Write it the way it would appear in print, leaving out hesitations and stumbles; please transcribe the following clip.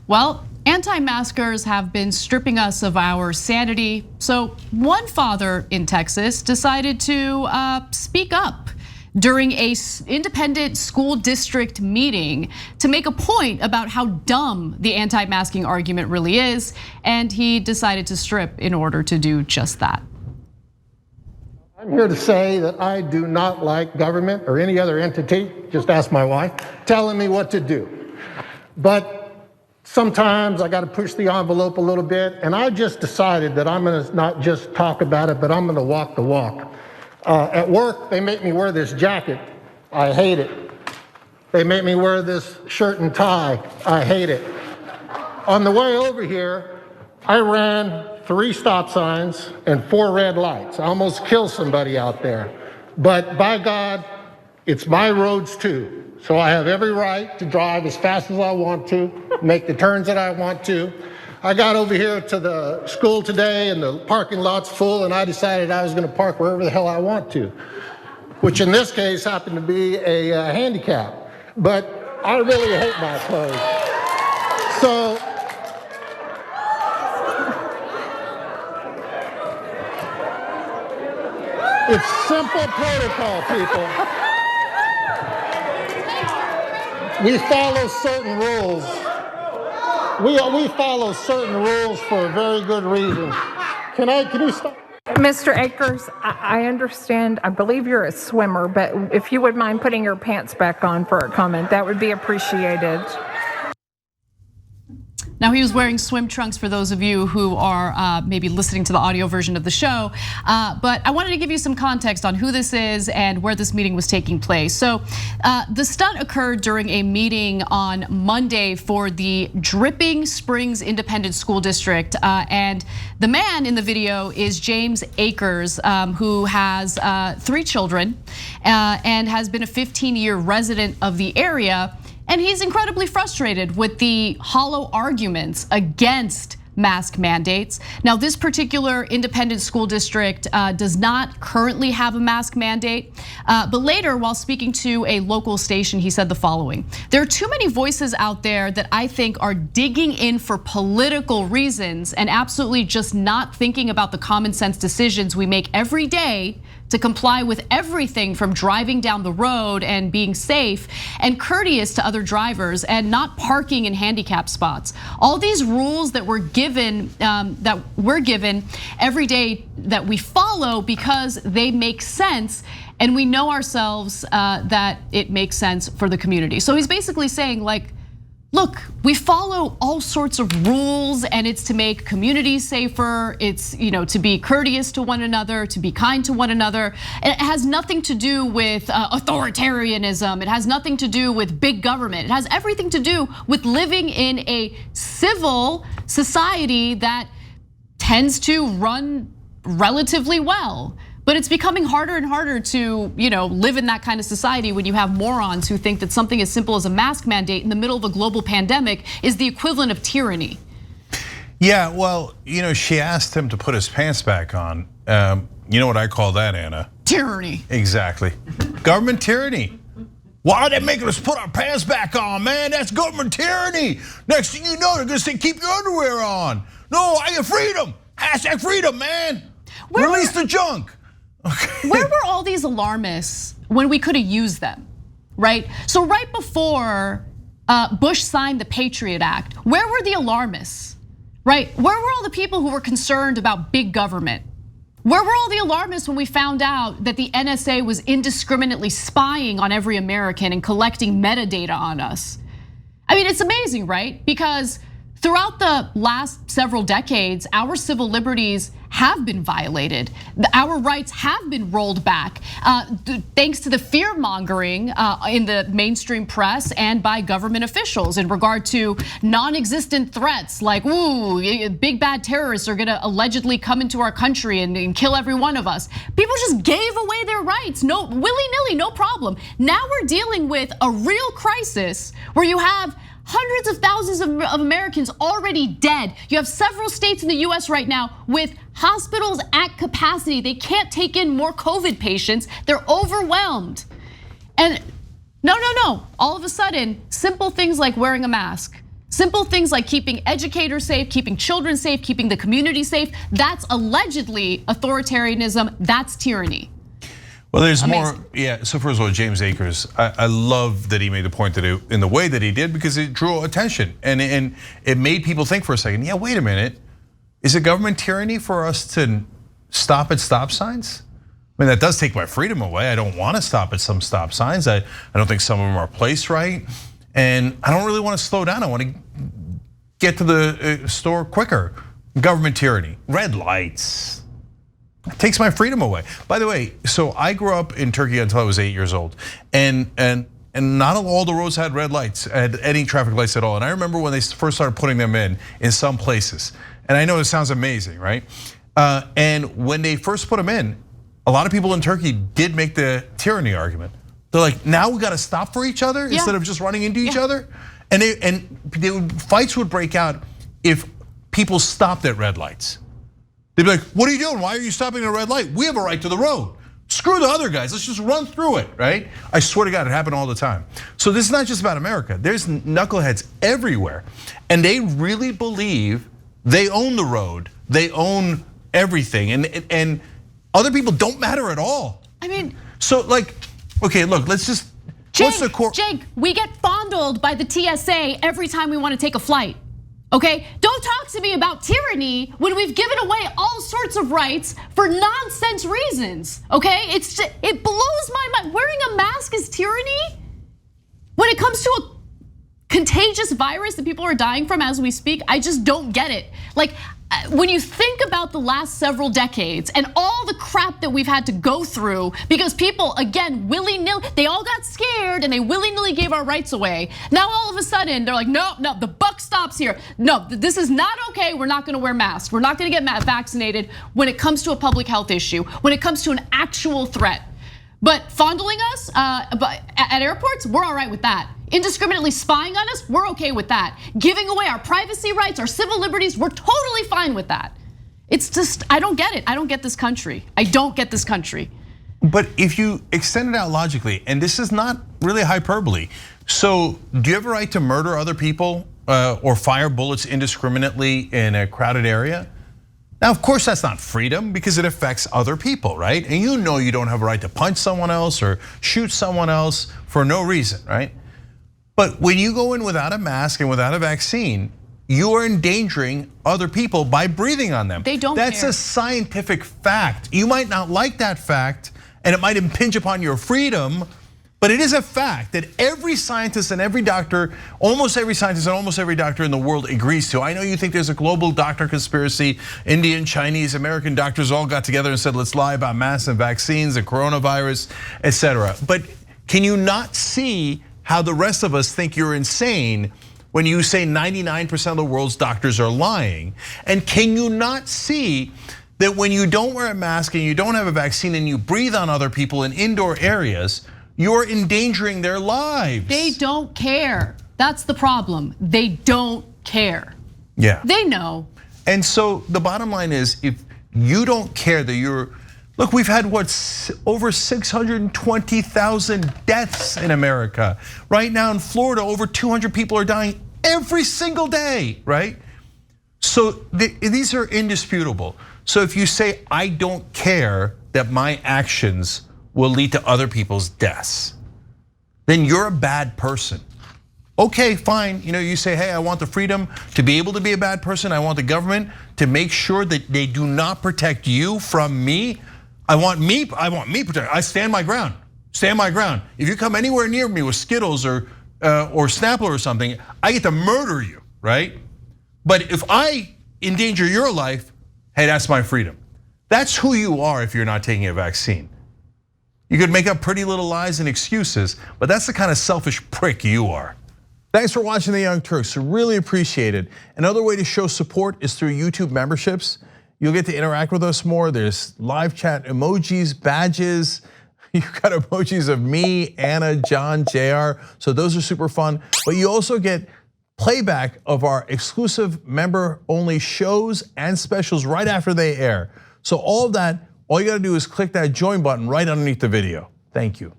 Well, anti-maskers have been stripping us of our sanity. So one father in Texas decided to speak up during a independent school district meeting to make a point about how dumb the anti-masking argument really is. And he decided to strip in order to do just that. I'm here to say that I do not like government or any other entity, just ask my wife, telling me what to do. But sometimes I got to push the envelope a little bit, and I just decided that I'm gonna not just talk about it, but I'm gonna walk the walk. At work, they make me wear this jacket. I hate it. They make me wear this shirt and tie. I hate it. On the way over here, I ran 3 stop signs and 4 red lights. I almost killed somebody out there. But by God, it's my roads too. So I have every right to drive as fast as I want to, make the turns that I want to. I got over here to the school today and the parking lot's full, and I decided I was gonna park wherever the hell I want to, which in this case happened to be a handicap. But I really hate my clothes. So, it's simple protocol, people. We follow certain rules. We follow certain rules for a very good reason. Can you stop? Mr. Akers, I understand, I believe you're a swimmer, but if you would mind putting your pants back on for a comment, that would be appreciated. Now, he was wearing swim trunks for those of you who are maybe listening to the audio version of the show. But I wanted to give you some context on who this is and where this meeting was taking place. So the stunt occurred during a meeting on Monday for the Dripping Springs Independent School District. And the man in the video is James Akers, who has 3 children and has been a 15-year resident of the area. And he's incredibly frustrated with the hollow arguments against mask mandates. Now, this particular independent school district does not currently have a mask mandate. But later, while speaking to a local station, he said the following: "There are too many voices out there that I think are digging in for political reasons and absolutely just not thinking about the common sense decisions we make every day to comply with everything from driving down the road and being safe and courteous to other drivers and not parking in handicap spots. All these rules that we're given every day that we follow because they make sense, and we know ourselves that it makes sense for the community." So he's basically saying, like, look, we follow all sorts of rules, and it's to make communities safer. It's to be courteous to one another, to be kind to one another. And it has nothing to do with authoritarianism. It has nothing to do with big government. It has everything to do with living in a civil society that tends to run relatively well. But it's becoming harder and harder to live in that kind of society when you have morons who think that something as simple as a mask mandate in the middle of a global pandemic is the equivalent of tyranny. Yeah, well, she asked him to put his pants back on. You know what I call that, Anna? Tyranny. Exactly. Government tyranny. Why are they making us put our pants back on, man? That's government tyranny. Next thing you know, they're gonna say, keep your underwear on. No, I get freedom. Hashtag freedom, man. Release the junk. Okay. Where were all these alarmists when we could have used them, right? So right before Bush signed the Patriot Act, where were the alarmists, right? Where were all the people who were concerned about big government? Where were all the alarmists when we found out that the NSA was indiscriminately spying on every American and collecting metadata on us? I mean, it's amazing, right? Because throughout the last several decades, our civil liberties have been violated. Our rights have been rolled back thanks to the fear mongering in the mainstream press and by government officials in regard to non-existent threats like, ooh, big bad terrorists are gonna allegedly come into our country and kill every one of us. People just gave away their rights, willy-nilly, no problem. Now we're dealing with a real crisis where you have hundreds of thousands of Americans already dead. You have several states in the US right now with hospitals at capacity. They can't take in more COVID patients. They're overwhelmed. And no. All of a sudden, simple things like wearing a mask, Simple things like keeping educators safe, keeping children safe, keeping the community safe, that's allegedly authoritarianism, that's tyranny. Well, there's more, yeah. So first of all, James Akers, I love that he made the point that in the way that he did, because it drew attention and it made people think for a second. Yeah, wait a minute, is it government tyranny for us to stop at stop signs? I mean, that does take my freedom away. I don't want to stop at some stop signs. I don't think some of them are placed right, and I don't really want to slow down. I want to get to the store quicker. Government tyranny, red lights. It takes my freedom away. By the way, so I grew up in Turkey until I was 8 years old, and not all the roads had red lights, had any traffic lights at all. And I remember when they first started putting them in some places. And I know it sounds amazing, right? And when they first put them in, a lot of people in Turkey did make the tyranny argument. They're like, now we got to stop for each other instead of just running into each other. And fights would break out if people stopped at red lights. They'd be like, what are you doing? Why are you stopping at a red light? We have a right to the road. Screw the other guys, let's just run through it, right? I swear to God, it happened all the time. So this is not just about America. There's knuckleheads everywhere. And they really believe they own the road, they own everything. And other people don't matter at all. I mean. So like, okay, look, let's just, Cenk, we get fondled by the TSA every time we want to take a flight. Okay, don't talk to me about tyranny when we've given away all sorts of rights for nonsense reasons. Okay, it blows my mind. Wearing a mask is tyranny when it comes to a contagious virus that people are dying from as we speak. I just don't get it. Like, when you think about the last several decades and all the crap that we've had to go through because people, again, willy-nilly, they all got scared and they willy-nilly gave our rights away. Now all of a sudden they're like, no, the buck stops here. No, this is not okay. We're not gonna wear masks. We're not gonna get vaccinated when it comes to a public health issue, when it comes to an actual threat. But fondling us at airports, we're all right with that. Indiscriminately spying on us, we're okay with that. Giving away our privacy rights, our civil liberties, we're totally fine with that. It's just, I don't get it. I don't get this country. I don't get this country. But if you extend it out logically, and this is not really hyperbole. So do you have a right to murder other people or fire bullets indiscriminately in a crowded area? Now, of course, that's not freedom because it affects other people, right? And you know you don't have a right to punch someone else or shoot someone else for no reason, right? But when you go in without a mask and without a vaccine, you are endangering other people by breathing on them. They don't That's care. a scientific fact. You might not like that fact and it might impinge upon your freedom, but it is a fact that every scientist and every doctor, almost every scientist and almost every doctor in the world agrees to. I know you think there's a global doctor conspiracy. Indian, Chinese, American doctors all got together and said, let's lie about masks and vaccines, the coronavirus, etc. But can you not see how the rest of us think you're insane when you say 99% of the world's doctors are lying? And can you not see that when you don't wear a mask and you don't have a vaccine and you breathe on other people in indoor areas, you're endangering their lives? They don't care. That's the problem. They don't care. Yeah. They know. And so the bottom line is, if you don't care that you're, look, we've had over 620,000 deaths in America. Right now in Florida, over 200 people are dying every single day, right? So these are indisputable. So if you say, I don't care that my actions will lead to other people's deaths, then you're a bad person. Okay, fine, you say, hey, I want the freedom to be able to be a bad person. I want the government to make sure that they do not protect you from me. I want me protected. I stand my ground. Stand my ground. If you come anywhere near me with Skittles or Snapple or something, I get to murder you, right? But if I endanger your life, hey, that's my freedom. That's who you are if you're not taking a vaccine. You could make up pretty little lies and excuses, but that's the kind of selfish prick you are. Thanks for watching The Young Turks, really appreciate it. Another way to show support is through YouTube memberships. You'll get to interact with us more. There's live chat emojis, badges. You've got emojis of me, Anna, John, JR. So those are super fun. But you also get playback of our exclusive member-only shows and specials right after they air. So all of that, all you gotta do is click that join button right underneath the video. Thank you.